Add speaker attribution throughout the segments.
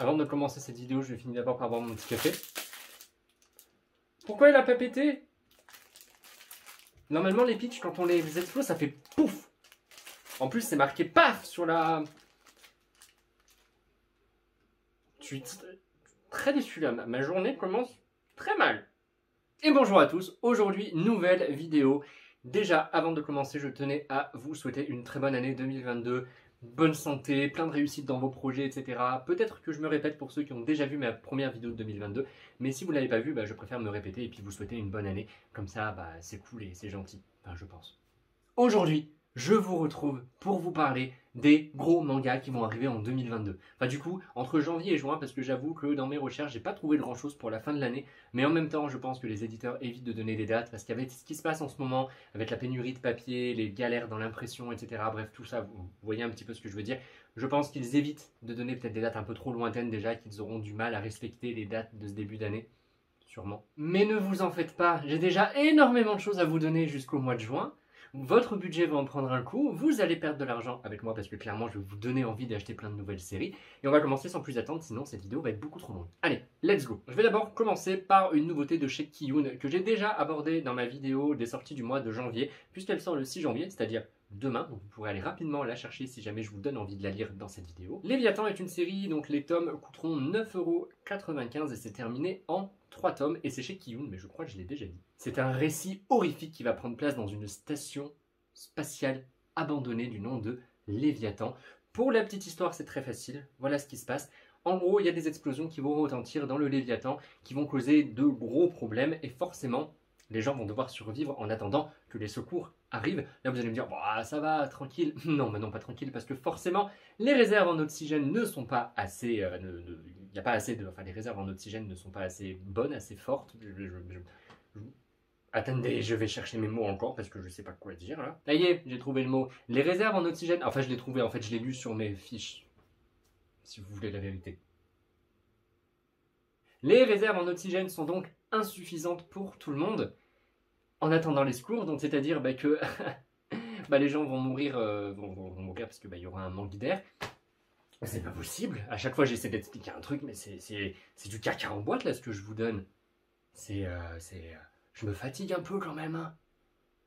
Speaker 1: Avant de commencer cette vidéo, je vais finir d'abord par boire mon petit café. Pourquoi il a pas pété? Normalement, les pitchs, quand on les explose, ça fait pouf. En plus, c'est marqué paf sur la... Je suis très déçu là. Ma journée commence très mal. Et bonjour à tous. Aujourd'hui, nouvelle vidéo. Déjà, avant de commencer, je tenais à vous souhaiter une très bonne année 2022. Bonne santé, plein de réussite dans vos projets, etc. Peut-être que je me répète pour ceux qui ont déjà vu ma première vidéo de 2022. Mais si vous ne l'avez pas vue, je préfère me répéter et puis vous souhaiter une bonne année. Comme ça, c'est cool et c'est gentil. Enfin, je pense. Aujourd'hui, je vous retrouve pour vous parler des gros mangas qui vont arriver en 2022. Enfin du coup, entre janvier et juin, parce que j'avoue que dans mes recherches, j'ai pas trouvé grand chose pour la fin de l'année, mais en même temps, je pense que les éditeurs évitent de donner des dates, parce qu'avec ce qui se passe en ce moment, avec la pénurie de papier, les galères dans l'impression, etc., bref, tout ça, vous voyez un petit peu ce que je veux dire, je pense qu'ils évitent de donner peut-être des dates un peu trop lointaines déjà, qu'ils auront du mal à respecter les dates de ce début d'année. Sûrement. Mais ne vous en faites pas, j'ai déjà énormément de choses à vous donner jusqu'au mois de juin. Votre budget va en prendre un coup, vous allez perdre de l'argent avec moi parce que clairement je vais vous donner envie d'acheter plein de nouvelles séries. Et on va commencer sans plus attendre, sinon cette vidéo va être beaucoup trop longue. Allez, let's go. Je vais d'abord commencer par une nouveauté de chez Kiyun que j'ai déjà abordée dans ma vidéo des sorties du mois de janvier, puisqu'elle sort le 6 janvier, c'est-à-dire demain, donc vous pourrez aller rapidement la chercher si jamais je vous donne envie de la lire dans cette vidéo. Léviathan est une série, donc les tomes coûteront 9,95 € et c'est terminé en 3 tomes et c'est chez Kiyun, mais je crois que je l'ai déjà dit. C'est un récit horrifique qui va prendre place dans une station spatiale abandonnée du nom de Léviathan. Pour la petite histoire, c'est très facile, voilà ce qui se passe. En gros, il y a des explosions qui vont retentir dans le Léviathan, qui vont causer de gros problèmes et forcément, les gens vont devoir survivre en attendant que les secours arrivent. Là, vous allez me dire, bah, ça va, tranquille. Non, mais non, pas tranquille, parce que forcément, les réserves en oxygène ne sont pas assez... il n'y a pas assez de... Enfin, les réserves en oxygène ne sont pas assez bonnes, assez fortes. Attendez, je vais chercher mes mots encore, parce que je ne sais pas quoi dire, là. Ça y est, j'ai trouvé le mot. Les réserves en oxygène... Enfin, je l'ai trouvé, en fait, je l'ai lu sur mes fiches. Si vous voulez la vérité. Les réserves en oxygène sont donc insuffisantes pour tout le monde. En attendant les secours, donc c'est-à-dire que les gens vont mourir, vont mourir parce qu'il y aura un manque d'air. C'est pas possible. À chaque fois, j'essaie d'expliquer un truc, mais c'est du caca en boîte là ce que je vous donne. Je me fatigue un peu quand même. Hein.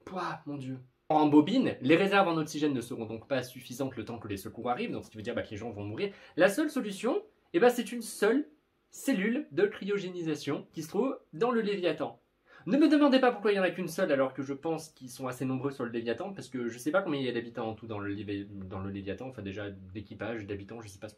Speaker 1: Pouah, mon Dieu. En bobine, les réserves en oxygène ne seront donc pas suffisantes le temps que les secours arrivent, donc ce qui veut dire que les gens vont mourir. La seule solution, c'est une seule cellule de cryogénisation qui se trouve dans le Léviathan. Ne me demandez pas pourquoi il n'y en a qu'une seule alors que je pense qu'ils sont assez nombreux sur le Léviathan parce que je ne sais pas combien il y a d'habitants en tout dans le Léviathan, enfin déjà d'équipage, d'habitants, je ne sais pas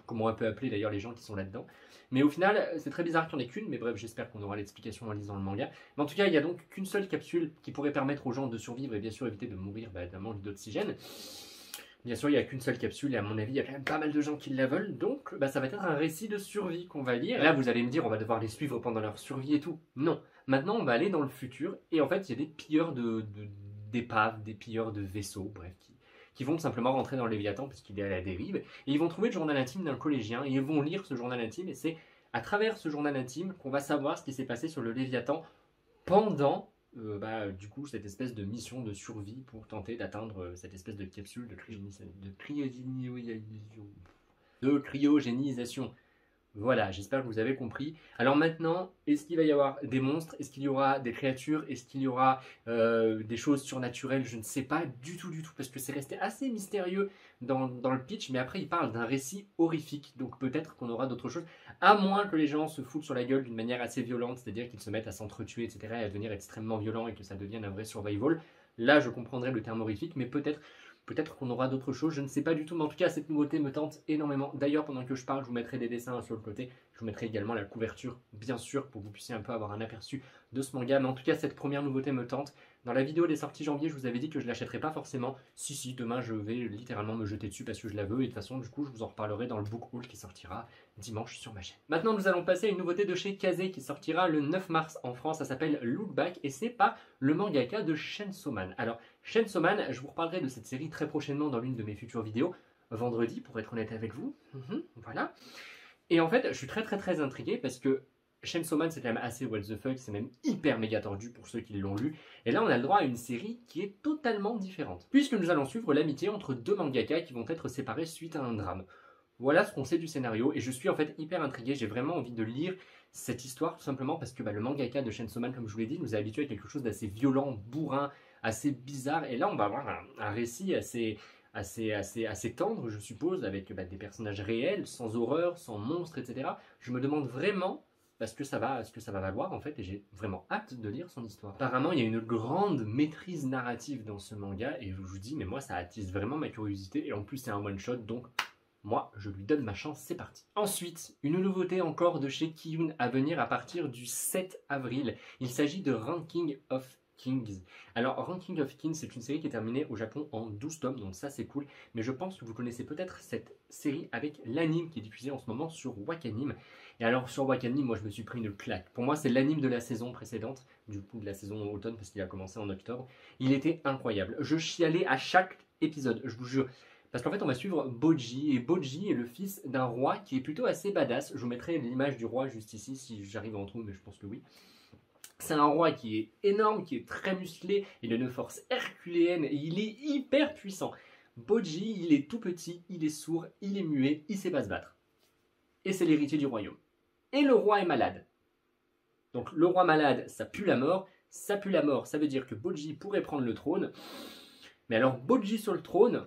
Speaker 1: comment on peut appeler d'ailleurs les gens qui sont là-dedans. Mais au final, c'est très bizarre qu'il n'y en ait qu'une, mais bref, j'espère qu'on aura l'explication en lisant le manga. Mais en tout cas, il n'y a donc qu'une seule capsule qui pourrait permettre aux gens de survivre et bien sûr éviter de mourir d'un manque d'oxygène. Bien sûr, il n'y a qu'une seule capsule et à mon avis, il y a quand même pas mal de gens qui la veulent. Donc, ça va être un récit de survie qu'on va lire. Et là, vous allez me dire, on va devoir les suivre pendant leur survie et tout. Non. Maintenant, on va aller dans le futur. Et en fait, il y a des pilleurs d'épaves, des pilleurs de vaisseaux, bref, qui vont simplement rentrer dans le Léviathan parce qu'il est à la dérive. Et ils vont trouver le journal intime d'un collégien et ils vont lire ce journal intime. Et c'est à travers ce journal intime qu'on va savoir ce qui s'est passé sur le Léviathan pendant... du coup, cette espèce de mission de survie pour tenter d'atteindre cette espèce de capsule de cryogénisation. Voilà, j'espère que vous avez compris. Alors maintenant, est-ce qu'il va y avoir des monstres? Est-ce qu'il y aura des créatures? Est-ce qu'il y aura des choses surnaturelles? Je ne sais pas du tout, parce que c'est resté assez mystérieux dans le pitch, mais après il parle d'un récit horrifique, donc peut-être qu'on aura d'autres choses, à moins que les gens se foutent sur la gueule d'une manière assez violente, c'est-à-dire qu'ils se mettent à s'entretuer, etc., et à devenir extrêmement violents et que ça devienne un vrai survival. Là, je comprendrais le terme horrifique, mais peut-être qu'on aura d'autres choses, je ne sais pas du tout, mais en tout cas, cette nouveauté me tente énormément. D'ailleurs, pendant que je parle, je vous mettrai des dessins sur le côté. Je vous mettrai également la couverture, bien sûr, pour que vous puissiez un peu avoir un aperçu de ce manga. Mais en tout cas, cette première nouveauté me tente. Dans la vidéo des sorties janvier, je vous avais dit que je ne l'achèterais pas forcément. Si, demain, je vais littéralement me jeter dessus parce que je la veux. Et de toute façon, du coup, je vous en reparlerai dans le book haul qui sortira dimanche sur ma chaîne. Maintenant, nous allons passer à une nouveauté de chez Kazé qui sortira le 9 mars en France. Ça s'appelle Look Back et c'est par le mangaka de Chainsaw Man. Alors, Chainsaw Man, je vous reparlerai de cette série très prochainement dans l'une de mes futures vidéos, vendredi pour être honnête avec vous. Voilà. Et en fait, je suis très intrigué parce que Chainsaw Man c'est quand même assez what the fuck, c'est même hyper méga tordu pour ceux qui l'ont lu. Et là on a le droit à une série qui est totalement différente. Puisque nous allons suivre l'amitié entre deux mangaka qui vont être séparés suite à un drame. Voilà ce qu'on sait du scénario et je suis en fait hyper intrigué, j'ai vraiment envie de lire cette histoire tout simplement parce que le mangaka de Chainsaw Man, comme je vous l'ai dit, nous a habitués à quelque chose d'assez violent, bourrin, assez bizarre et là on va avoir un récit assez tendre je suppose avec des personnages réels, sans horreur, sans monstres, etc. Je me demande vraiment ce que ça va valoir en fait et j'ai vraiment hâte de lire son histoire. Apparemment il y a une grande maîtrise narrative dans ce manga et je vous dis mais moi ça attise vraiment ma curiosité et en plus c'est un one shot donc moi, je lui donne ma chance, c'est parti. Ensuite, une nouveauté encore de chez Kiyun à venir à partir du 7 avril. Il s'agit de Ranking of Kings. Alors, Ranking of Kings, c'est une série qui est terminée au Japon en 12 tomes, donc ça c'est cool. Mais je pense que vous connaissez peut-être cette série avec l'anime qui est diffusé en ce moment sur Wakanim. Et alors, sur Wakanim, moi je me suis pris une claque. Pour moi, c'est l'anime de la saison précédente, du coup de la saison automne, parce qu'il a commencé en octobre. Il était incroyable. Je chialais à chaque épisode, je vous jure. Parce qu'en fait, on va suivre Boji, et Boji est le fils d'un roi qui est plutôt assez badass. Je vous mettrai l'image du roi juste ici, si j'arrive à en trouver, mais je pense que oui. C'est un roi qui est énorme, qui est très musclé, il a une force herculéenne, et il est hyper puissant. Boji, il est tout petit, il est sourd, il est muet, il sait pas se battre. Et c'est l'héritier du royaume. Et le roi est malade. Donc le roi malade, ça pue la mort. Ça pue la mort, ça veut dire que Boji pourrait prendre le trône. Mais alors Boji sur le trône,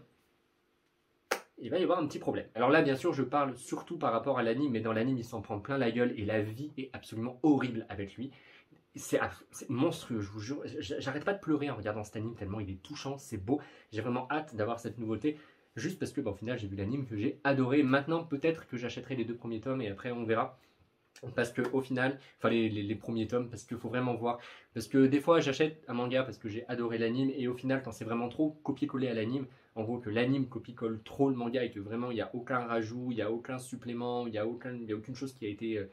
Speaker 1: il va y avoir un petit problème. Alors là, bien sûr, je parle surtout par rapport à l'anime, mais dans l'anime, il s'en prend plein la gueule et la vie est absolument horrible avec lui. C'est monstrueux, je vous jure. J'arrête pas de pleurer en regardant cet anime tellement il est touchant, c'est beau. J'ai vraiment hâte d'avoir cette nouveauté, juste parce que au final, j'ai vu l'anime que j'ai adoré. Maintenant, peut-être que j'achèterai les 2 premiers tomes et après, on verra. Parce que au final, enfin les premiers tomes, parce qu'il faut vraiment voir. Parce que des fois j'achète un manga parce que j'ai adoré l'anime et au final quand c'est vraiment trop copier-coller à l'anime, en gros que l'anime copie-colle trop le manga et que vraiment il n'y a aucun rajout, il n'y a aucun supplément, il n'y a aucune chose qui a été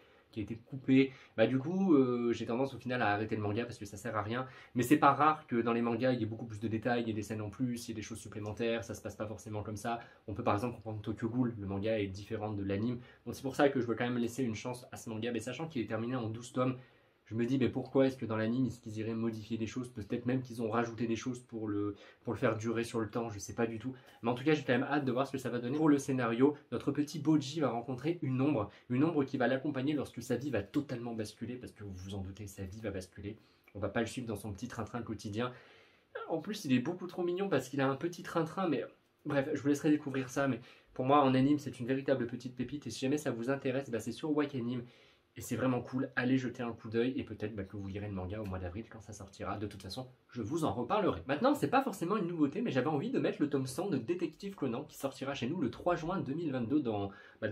Speaker 1: coupée, du coup j'ai tendance au final à arrêter le manga parce que ça sert à rien. Mais c'est pas rare que dans les mangas il y ait beaucoup plus de détails, il y ait des scènes en plus, il y ait des choses supplémentaires, ça se passe pas forcément comme ça. On peut par exemple prendre Tokyo Ghoul, le manga est différent de l'anime. Donc c'est pour ça que je veux quand même laisser une chance à ce manga, mais sachant qu'il est terminé en 12 tomes, je me dis mais pourquoi est-ce que dans l'anime est-ce qu'ils iraient modifier des choses, peut-être même qu'ils ont rajouté des choses pour le faire durer sur le temps, je sais pas du tout. Mais en tout cas j'ai quand même hâte de voir ce que ça va donner. Pour le scénario, notre petit Boji va rencontrer une ombre qui va l'accompagner lorsque sa vie va totalement basculer, parce que vous vous en doutez, sa vie va basculer. On va pas le suivre dans son petit train-train quotidien. En plus il est beaucoup trop mignon parce qu'il a un petit train-train, mais bref, je vous laisserai découvrir ça, mais pour moi en anime c'est une véritable petite pépite et si jamais ça vous intéresse, c'est sur Wakanim. Et c'est vraiment cool, allez jeter un coup d'œil et peut-être que vous lirez le manga au mois d'avril quand ça sortira. De toute façon, je vous en reparlerai. Maintenant, c'est pas forcément une nouveauté, mais j'avais envie de mettre le tome 100 de Détective Conan qui sortira chez nous le 3 juin 2022 dans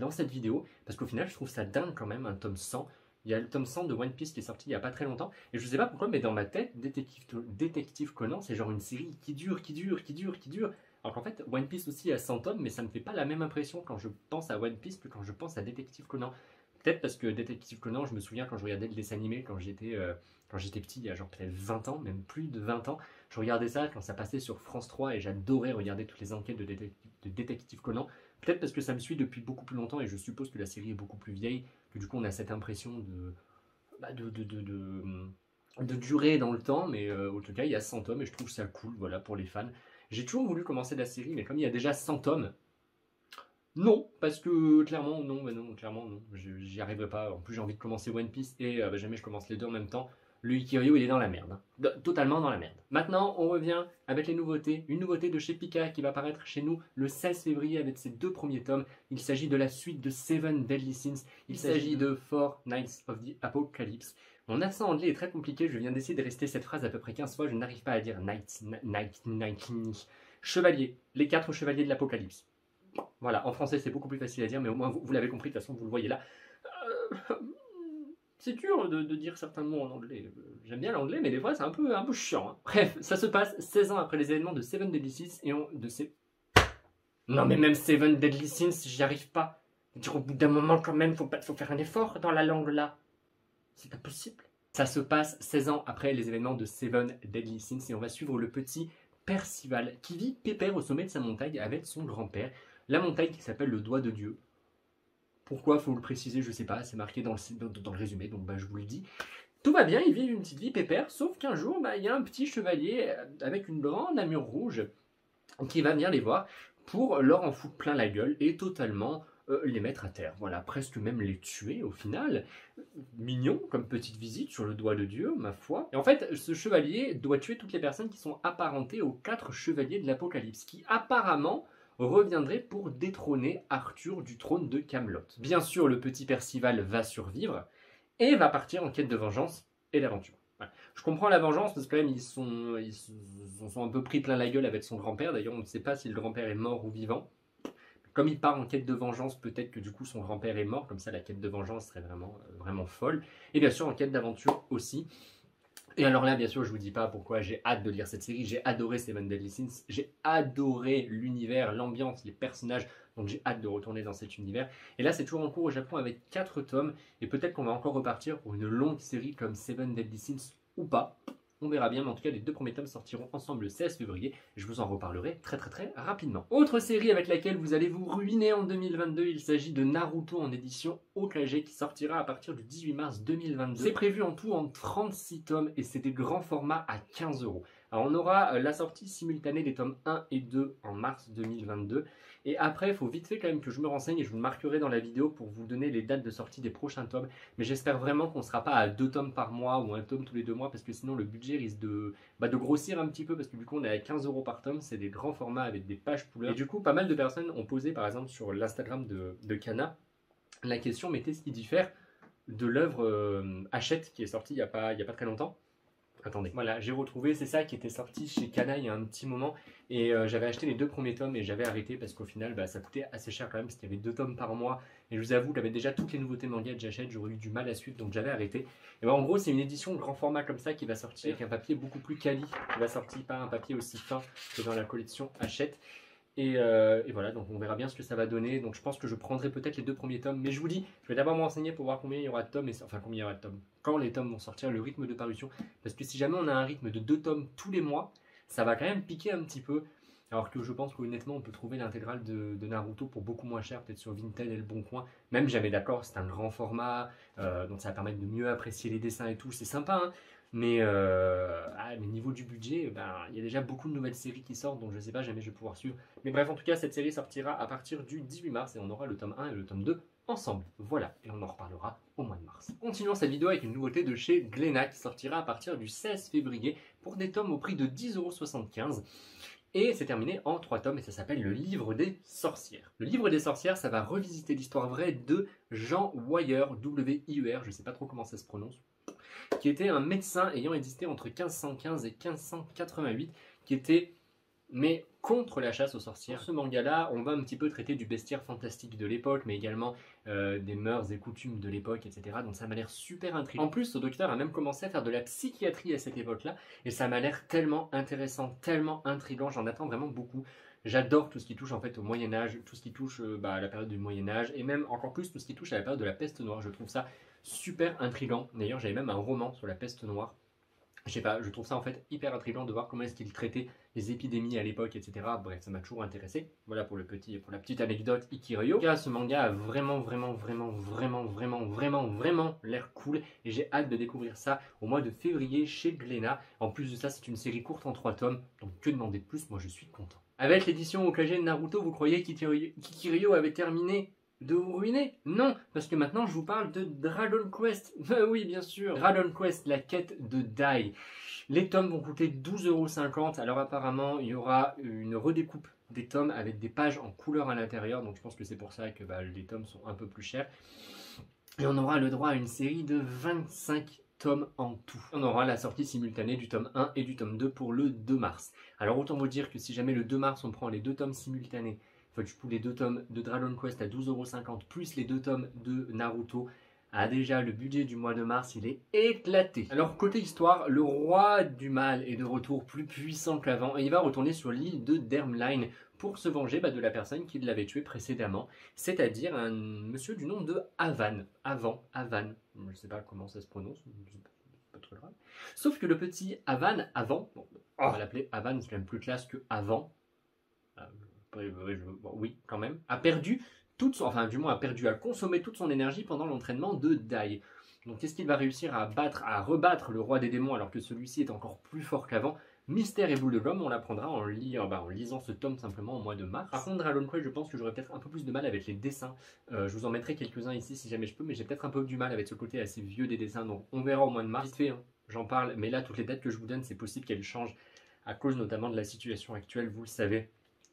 Speaker 1: cette vidéo. Parce qu'au final, je trouve ça dingue quand même, un tome 100. Il y a le tome 100 de One Piece qui est sorti il n'y a pas très longtemps. Et je sais pas pourquoi, mais dans ma tête, Détective Conan, c'est genre une série qui dure. Alors qu'en fait, One Piece aussi a 100 tomes, mais ça me fait pas la même impression quand je pense à One Piece que quand je pense à Détective Conan. Peut-être parce que Détective Conan, je me souviens quand je regardais le dessin animé, quand j'étais petit, il y a genre peut-être 20 ans, même plus de 20 ans, je regardais ça quand ça passait sur France 3 et j'adorais regarder toutes les enquêtes de Détective Conan. Peut-être parce que ça me suit depuis beaucoup plus longtemps et je suppose que la série est beaucoup plus vieille, que du coup on a cette impression de durer dans le temps, mais en tout cas il y a 100 tomes et je trouve ça cool, voilà, pour les fans. J'ai toujours voulu commencer la série, mais comme il y a déjà 100 tomes, non, parce que clairement non, clairement non, j'y arriverai pas. En plus j'ai envie de commencer One Piece et jamais je commence les deux en même temps. Le Ikiryu il est dans la merde, totalement dans la merde. Maintenant on revient avec les nouveautés, une nouveauté de chez Pika qui va apparaître chez nous le 16 février avec ses 2 premiers tomes. Il s'agit de la suite de Seven Deadly Sins, il s'agit de Four Knights of the Apocalypse. Mon accent anglais est très compliqué, je viens d'essayer de rester cette phrase à peu près 15 fois, je n'arrive pas à dire Knight, Chevalier, les 4 chevaliers de l'Apocalypse. Voilà, en français c'est beaucoup plus facile à dire, mais au moins vous l'avez compris, de toute façon vous le voyez là. C'est dur de dire certains mots en anglais. J'aime bien l'anglais, mais des fois c'est un peu chiant. Hein. Bref, ça se passe 16 ans après les événements de Seven Deadly Sins et Non mais même Seven Deadly Sins, j'y arrive pas. Au bout d'un moment quand même, faut faire un effort dans la langue là. C'est pas possible. Ça se passe 16 ans après les événements de Seven Deadly Sins et on va suivre le petit Percival qui vit pépère au sommet de sa montagne avec son grand-père. La montagne qui s'appelle le Doigt de Dieu. Pourquoi, faut le préciser, je sais pas, c'est marqué dans le résumé, donc je vous le dis. Tout va bien, ils vivent une petite vie pépère, sauf qu'un jour, il y a un petit chevalier avec une grande armure rouge qui va venir les voir pour leur en foutre plein la gueule et totalement les mettre à terre. Voilà, presque même les tuer au final. Mignon comme petite visite sur le doigt de Dieu, ma foi. Et en fait, ce chevalier doit tuer toutes les personnes qui sont apparentées aux 4 chevaliers de l'Apocalypse, qui apparemment reviendraient pour détrôner Arthur du trône de Camelot. Bien sûr, le petit Percival va survivre et va partir en quête de vengeance et d'aventure. Voilà. Je comprends la vengeance parce que quand même ils sont un peu pris plein la gueule avec son grand-père. D'ailleurs, on ne sait pas si le grand-père est mort ou vivant. Comme il part en quête de vengeance, peut-être que du coup son grand-père est mort, comme ça la quête de vengeance serait vraiment folle. Et bien sûr en quête d'aventure aussi. Et alors là, bien sûr, je vous dis pas pourquoi j'ai hâte de lire cette série. J'ai adoré Seven Deadly Sins, j'ai adoré l'univers, l'ambiance, les personnages. Donc j'ai hâte de retourner dans cet univers. Et là, c'est toujours en cours au Japon avec 4 tomes. Et peut-être qu'on va encore repartir pour une longue série comme Seven Deadly Sins ou pas. On verra bien, mais en tout cas, les 2 premiers tomes sortiront ensemble le 16 février. Je vous en reparlerai très rapidement. Autre série avec laquelle vous allez vous ruiner en 2022, il s'agit de Naruto en édition Okage qui sortira à partir du 18 mars 2022. C'est prévu en tout en 36 tomes et c'est des grands formats à 15 €. Alors on aura la sortie simultanée des tomes 1 et 2 en mars 2022. Et après, il faut vite fait quand même que je me renseigne et je vous le marquerai dans la vidéo pour vous donner les dates de sortie des prochains tomes. Mais j'espère vraiment qu'on ne sera pas à 2 tomes par mois ou 1 tome tous les 2 mois parce que sinon le budget risque de grossir un petit peu parce que du coup on est à 15 € par tome. C'est des grands formats avec des pages couleurs. Et du coup, pas mal de personnes ont posé par exemple sur l'Instagram de Kana la question, mais qu'est-ce qui diffère de l'œuvre Hachette qui est sortie il y a pas très longtemps. Attendez, voilà, j'ai retrouvé, c'est ça qui était sorti chez Kana il y a un petit moment et j'avais acheté les 2 premiers tomes et j'avais arrêté parce qu'au final ça coûtait assez cher quand même parce qu'il y avait 2 tomes par mois et je vous avoue, j'avais déjà toutes les nouveautés manga que j'achète, j'aurais eu du mal à suivre donc j'avais arrêté. Et en gros, c'est une édition grand format comme ça qui va sortir avec un papier beaucoup plus quali, qui va sortir pas un papier aussi fin que dans la collection Hachette. Et voilà, donc on verra bien ce que ça va donner. Donc je pense que je prendrai peut-être les 2 premiers tomes. Mais je vous dis, je vais d'abord me renseigner pour voir combien il y aura de tomes. Enfin, combien il y aura de tomes. Quand les tomes vont sortir, le rythme de parution. Parce que si jamais on a un rythme de 2 tomes tous les mois, ça va quand même piquer un petit peu. Alors que je pense qu'honnêtement, on peut trouver l'intégrale de Naruto pour beaucoup moins cher, peut-être sur Vinted et Le Bon Coin. Même jamais d'accord, c'est un grand format. Donc ça va permettre de mieux apprécier les dessins et tout. C'est sympa, hein. Mais niveau du budget, il y a déjà beaucoup de nouvelles séries qui sortent, donc je ne sais pas, jamais je vais pouvoir suivre. Mais bref, en tout cas, cette série sortira à partir du 18 mars et on aura le tome 1 et le tome 2 ensemble. Voilà, et on en reparlera au mois de mars. Continuons cette vidéo avec une nouveauté de chez Glénat qui sortira à partir du 16 février pour des tomes au prix de 10,75 €. Et c'est terminé en 3 tomes et ça s'appelle Le Livre des Sorcières. Le Livre des Sorcières, ça va revisiter l'histoire vraie de Jean Wyer, W-I-E-R, je ne sais pas trop comment ça se prononce, qui était un médecin ayant existé entre 1515 et 1588, qui était contre la chasse aux sorcières. Dans ce manga-là, on va un petit peu traiter du bestiaire fantastique de l'époque, mais également des mœurs et coutumes de l'époque, etc. Donc ça m'a l'air super intriguant. En plus, ce docteur a même commencé à faire de la psychiatrie à cette époque-là, et ça m'a l'air tellement intéressant, tellement intriguant, j'en attends vraiment beaucoup. J'adore tout ce qui touche en fait au Moyen-Âge, tout ce qui touche à la période du Moyen-Âge, et même encore plus tout ce qui touche à la période de la peste noire. Je trouve ça super intriguant. D'ailleurs, j'avais même un roman sur la peste noire. Je sais pas, je trouve ça en fait hyper intriguant de voir comment est-ce qu'il traitait les épidémies à l'époque, etc. Bref, ça m'a toujours intéressé. Voilà pour la petite anecdote Ikiryo. Ce manga a vraiment l'air cool et j'ai hâte de découvrir ça au mois de février chez Glénat. En plus de ça, c'est une série courte en 3 tomes, donc que demander de plus, moi je suis content. Avec l'édition Okage de Naruto, vous croyez qu'Ikiryo avait terminé de vous ruiner? Non, parce que maintenant je vous parle de Dragon Quest. Oui, bien sûr. Dragon Quest, la quête de Dai. Les tomes vont coûter 12,50 €. Alors apparemment, il y aura une redécoupe des tomes avec des pages en couleur à l'intérieur. Donc je pense que c'est pour ça que les tomes sont un peu plus chers. Et on aura le droit à une série de 25 tomes en tout. On aura la sortie simultanée du tome 1 et du tome 2 pour le 2 mars. Alors autant vous dire que si jamais le 2 mars on prend les 2 tomes simultanés, du coup les 2 tomes de Dragon Quest à 12,50 € plus les 2 tomes de Naruto, déjà le budget du mois de mars il est éclaté. Alors côté histoire, le roi du mal est de retour plus puissant qu'avant et il va retourner sur l'île de Dermline pour se venger de la personne qui l'avait tué précédemment, c'est-à-dire un monsieur du nom de Avan. Avan, je ne sais pas comment ça se prononce, c'est pas trop grave. Sauf que le petit Avan, on va l'appeler Avan, c'est quand même plus classe que Avant. Oui, quand même, a perdu a consommé toute son énergie pendant l'entraînement de Dai. Donc, est-ce qu'il va réussir à rebattre le roi des démons alors que celui-ci est encore plus fort qu'avant? Mystère et Boule de Gomme, on l'apprendra en lisant ce tome simplement au mois de mars. Par contre, Dragon Quest, je pense que j'aurais peut-être un peu plus de mal avec les dessins. Je vous en mettrai quelques-uns ici si jamais je peux, mais j'ai peut-être un peu du mal avec ce côté assez vieux des dessins, donc on verra au mois de mars. Vite fait, hein, j'en parle, mais là, toutes les dates que je vous donne, c'est possible qu'elles changent à cause notamment de la situation actuelle, vous le savez.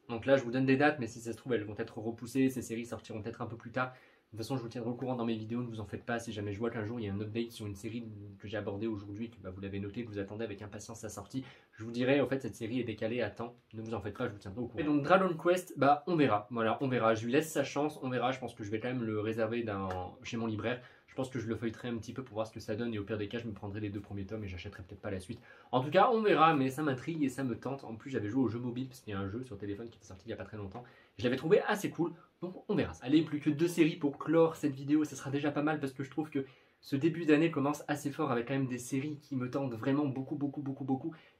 Speaker 1: Donc là, je vous donne des dates, mais si ça se trouve, elles vont être repoussées, ces séries sortiront peut-être un peu plus tard. De toute façon, je vous tiendrai au courant dans mes vidéos, ne vous en faites pas. Si jamais je vois qu'un jour il y a un update sur une série que j'ai abordée aujourd'hui, que vous l'avez noté, que vous attendez avec impatience sa sortie, je vous dirai, en fait, cette série est décalée à temps. Ne vous en faites pas, je vous tiendrai au courant. Et donc, Dragon Quest, on verra. Voilà, on verra. Je lui laisse sa chance, on verra. Je pense que je vais quand même le réserver chez mon libraire. Je pense que je le feuilleterai un petit peu pour voir ce que ça donne. Et au pire des cas, je me prendrai les 2 premiers tomes et j'achèterai peut-être pas la suite. En tout cas, on verra, mais ça m'intrigue et ça me tente. En plus, j'avais joué au jeu mobile, parce qu'il y a un jeu sur téléphone qui était sorti il n'y a pas très longtemps. Je l'avais trouvé assez cool. Donc on verra. Allez, plus que 2 séries pour clore cette vidéo, ça sera déjà pas mal parce que je trouve que ce début d'année commence assez fort avec quand même des séries qui me tentent vraiment beaucoup.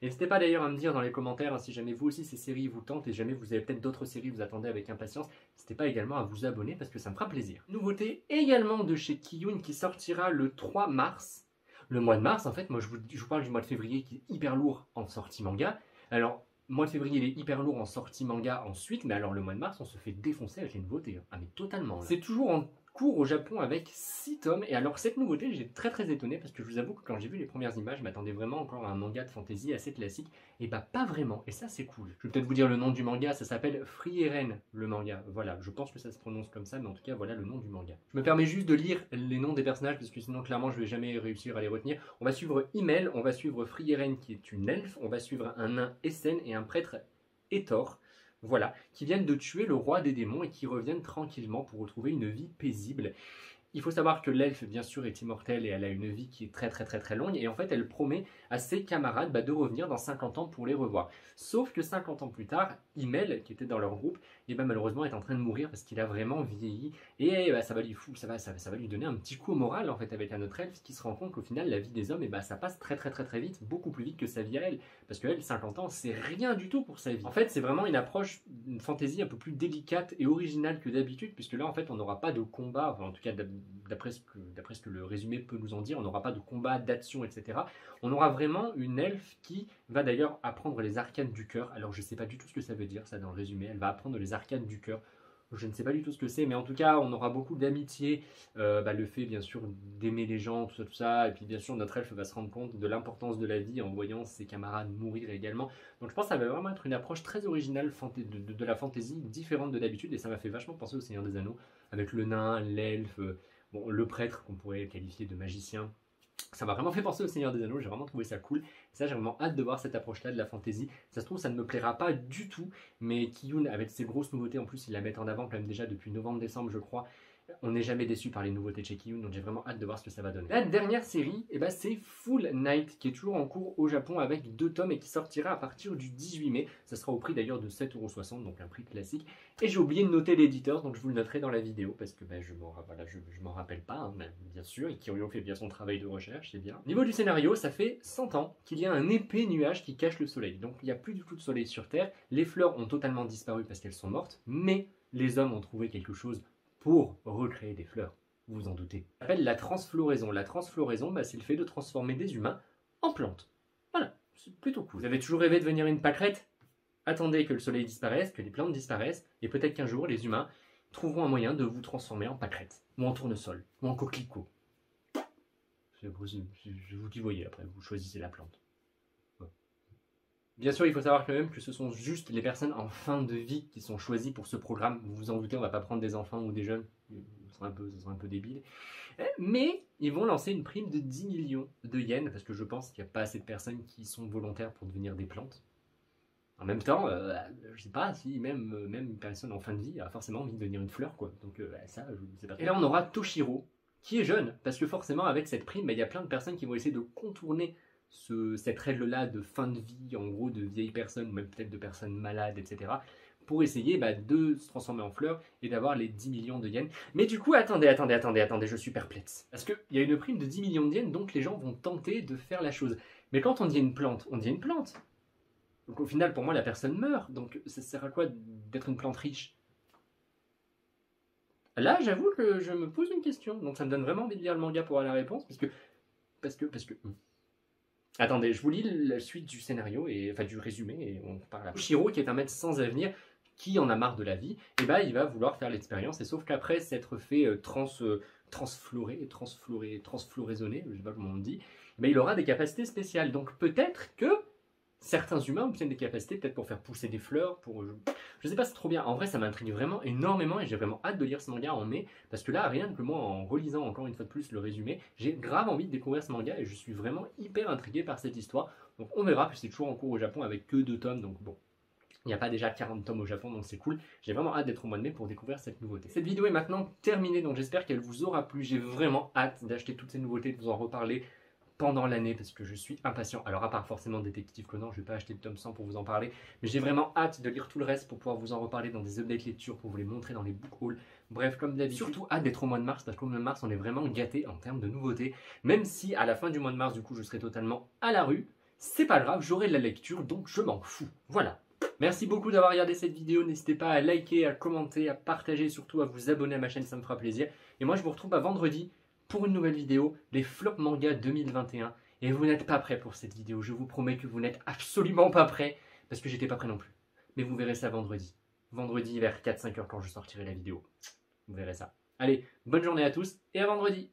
Speaker 1: Et n'hésitez pas d'ailleurs à me dire dans les commentaires si jamais vous aussi ces séries vous tentent et jamais vous avez peut-être d'autres séries que vous attendez avec impatience. N'hésitez pas également à vous abonner parce que ça me fera plaisir. Nouveauté également de chez Kiyun qui sortira le 3 mars. Le mois de mars, en fait, moi je vous parle du mois de février qui est hyper lourd en sortie manga. Alors, le mois de février, il est hyper lourd en sortie manga ensuite, mais alors le mois de mars, on se fait défoncer avec les nouveautés. Ah mais totalement. C'est toujours en cours au Japon avec 6 tomes. Et alors cette nouveauté, j'ai très étonné parce que je vous avoue que quand j'ai vu les premières images, je m'attendais vraiment encore à un manga de fantasy assez classique. Et bah pas vraiment. Et ça c'est cool. Je vais peut-être vous dire le nom du manga, ça s'appelle Frieren, le manga. Voilà, je pense que ça se prononce comme ça, mais en tout cas voilà le nom du manga. Je me permets juste de lire les noms des personnages parce que sinon clairement je vais jamais réussir à les retenir. On va suivre Himmel, on va suivre Frieren qui est une elfe, on va suivre un nain Essen et un prêtre Etor. Voilà, qui viennent de tuer le roi des démons et qui reviennent tranquillement pour retrouver une vie paisible. Il faut savoir que l'elfe, bien sûr, est immortelle et elle a une vie qui est très longue. Et en fait, elle promet à ses camarades de revenir dans 50 ans pour les revoir. Sauf que 50 ans plus tard, Himmel, qui était dans leur groupe, malheureusement est en train de mourir parce qu'il a vraiment vieilli. Et ça va lui donner un petit coup au moral, en fait, avec un autre elfe qui se rend compte qu'au final, la vie des hommes, ça passe très vite, beaucoup plus vite que sa vie à elle. Parce qu'elle, 50 ans, c'est rien du tout pour sa vie. En fait, c'est vraiment une approche, une fantaisie un peu plus délicate et originale que d'habitude, puisque là, en fait, on n'aura pas de combat, enfin, en tout cas, d'après ce que le résumé peut nous en dire, on n'aura pas de combat, d'action, etc. On aura vraiment une elfe qui va d'ailleurs apprendre les arcanes du cœur. Alors je ne sais pas du tout ce que ça veut dire, ça dans le résumé. Elle va apprendre les arcanes du cœur. Je ne sais pas du tout ce que c'est, mais en tout cas, on aura beaucoup d'amitié. Le fait, bien sûr, d'aimer les gens, tout ça. Et puis, bien sûr, notre elfe va se rendre compte de l'importance de la vie en voyant ses camarades mourir également. Donc, je pense que ça va vraiment être une approche très originale de la fantaisie, différente de d'habitude. Et ça m'a fait vachement penser au Seigneur des Anneaux, avec le nain, l'elfe, le prêtre, qu'on pourrait qualifier de magicien. Ça m'a vraiment fait penser au Seigneur des Anneaux, j'ai vraiment trouvé ça cool. Et ça, j'ai vraiment hâte de voir cette approche-là de la fantasy. Ça se trouve, ça ne me plaira pas du tout, mais Kiyun, avec ses grosses nouveautés, en plus, ils la mettent en avant quand même déjà depuis novembre-décembre, je crois. On n'est jamais déçu par les nouveautés de chez Kiyun, donc j'ai vraiment hâte de voir ce que ça va donner. La dernière série, c'est Full Night, qui est toujours en cours au Japon avec 2 tomes et qui sortira à partir du 18 mai. Ça sera au prix d'ailleurs de 7,60 €, donc un prix classique. Et j'ai oublié de noter l'éditeur, donc je vous le noterai dans la vidéo, parce que je m'en rappelle pas, hein, bien sûr, et Kyoryo fait bien son travail de recherche, c'est bien. Au niveau du scénario, ça fait 100 ans qu'il y a un épais nuage qui cache le soleil. Donc il n'y a plus du tout de soleil sur Terre, les fleurs ont totalement disparu parce qu'elles sont mortes, mais les hommes ont trouvé quelque chose pour recréer des fleurs, vous vous en doutez. Ça s'appelle la transfloraison. La transfloraison, c'est le fait de transformer des humains en plantes. Voilà, c'est plutôt cool. Vous avez toujours rêvé de devenir une pâquerette? Attendez que le soleil disparaisse, que les plantes disparaissent, et peut-être qu'un jour, les humains trouveront un moyen de vous transformer en pâquerette, ou en tournesol, ou en coquelicot. C'est vous qui voyez après, vous choisissez la plante. Bien sûr, il faut savoir quand même que ce sont juste les personnes en fin de vie qui sont choisies pour ce programme. Vous vous en doutez, on ne va pas prendre des enfants ou des jeunes, ce serait un peu débile. Mais ils vont lancer une prime de 10 millions de yens, parce que je pense qu'il n'y a pas assez de personnes qui sont volontaires pour devenir des plantes. En même temps, je sais pas si même une personne en fin de vie a forcément envie de devenir une fleur, quoi. Donc ça, je ne sais pas. Et là, on aura Toshiro, qui est jeune, parce que forcément, avec cette prime, il y a plein de personnes qui vont essayer de contourner cette règle-là de fin de vie, en gros, de vieilles personnes, ou même peut-être de personnes malades, etc., pour essayer de se transformer en fleur et d'avoir les 10 millions de yens. Mais du coup, attendez, je suis perplexe. Parce qu'il y a une prime de 10 millions de yens, donc les gens vont tenter de faire la chose. Mais quand on dit une plante, on dit une plante. Donc au final, pour moi, la personne meurt. Donc ça sert à quoi d'être une plante riche? Là, j'avoue que je me pose une question. Donc ça me donne vraiment envie de lire le manga pour avoir la réponse, parce que Attendez, je vous lis la suite du scénario, enfin du résumé, et on parle après. Shiro, qui est un maître sans avenir, qui en a marre de la vie, et bah il va vouloir faire l'expérience, et sauf qu'après s'être fait transfloraisonner, je sais pas comment on dit, mais il aura des capacités spéciales. Donc peut-être que certains humains obtiennent des capacités, peut-être pour faire pousser des fleurs, je sais pas, c'est trop bien. En vrai, ça m'intrigue vraiment énormément, et j'ai vraiment hâte de lire ce manga en mai, parce que là, rien que moi, en relisant encore une fois de plus le résumé, j'ai grave envie de découvrir ce manga, et je suis vraiment hyper intrigué par cette histoire. Donc on verra, puis c'est toujours en cours au Japon avec que 2 tomes, donc bon. Il n'y a pas déjà 40 tomes au Japon, donc c'est cool. J'ai vraiment hâte d'être au mois de mai pour découvrir cette nouveauté. Cette vidéo est maintenant terminée, donc j'espère qu'elle vous aura plu. J'ai vraiment hâte d'acheter toutes ces nouveautés, de vous en reparler pendant l'année, parce que je suis impatient. Alors à part forcément Détective Conan, je ne vais pas acheter le tome 100 pour vous en parler, mais j'ai vraiment hâte de lire tout le reste pour pouvoir vous en reparler dans des updates lecture, pour vous les montrer dans les book hauls. Bref, comme d'habitude, surtout hâte d'être au mois de mars, parce qu'au mois de mars, on est vraiment gâté en termes de nouveautés. Même si à la fin du mois de mars, du coup, je serai totalement à la rue, c'est pas grave, j'aurai de la lecture, donc je m'en fous. Voilà. Merci beaucoup d'avoir regardé cette vidéo, n'hésitez pas à liker, à commenter, à partager, surtout à vous abonner à ma chaîne, ça me fera plaisir. Et moi je vous retrouve à vendredi pour une nouvelle vidéo, les flops manga 2021. Et vous n'êtes pas prêts pour cette vidéo, je vous promets que vous n'êtes absolument pas prêts, parce que j'étais pas prêt non plus. Mais vous verrez ça vendredi. Vendredi vers 4-5 heures quand je sortirai la vidéo. Vous verrez ça. Allez, bonne journée à tous et à vendredi.